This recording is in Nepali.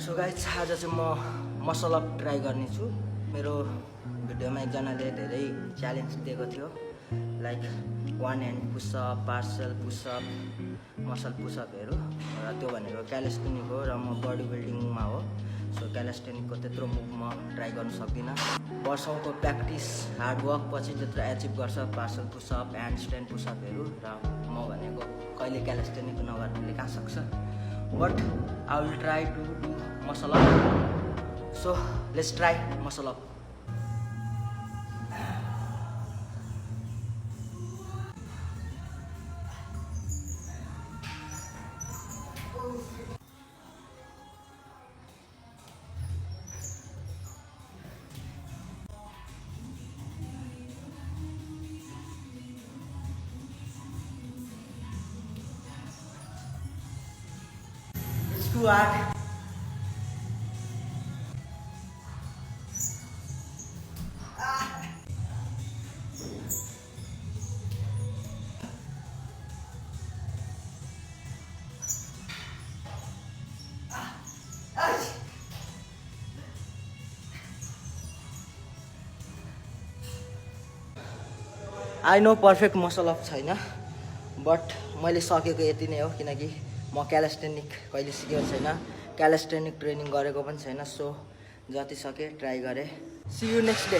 सो गाइस आज चाहिँ म मसल अप ट्राई गर्ने छु। मेरो भिडियोमा एकजनाले धेरै च्यालेन्ज दिएको थियो, like 1 hand pushup, parcel pushup, muscle पुसअपहरू। र त्यो भनेको क्यालिस्थेनिक हो र म बडी बिल्डिङमा हो। सो क्यालिस्थेनिकको त्यत्रो मुभ म ट्राई गर्न सक्दिनँ। वर्षौँको प्र्याक्टिस हार्डवर्क पछि त्यत्रो एचिभ गर्छ पार्सल पुसअप, ह्यान्ड स्ट्यान्ड पुसअपहरू। र म भनेको कहिले क्यालिस्थेनिक नगर्नेले कहाँ सक्छ। But I will try to do muscle up. So let's try muscle up. It's too hard. I know perfect muscle up छैन, बट मैले सकेको यति नै हो। किनकि म क्यालिस्थेनिक कहिले सिकेको छैन, क्यालिस्थेनिक ट्रेनिङ गरेको पनि छैन। सो जति सके ट्राई गरेँ। See you next day.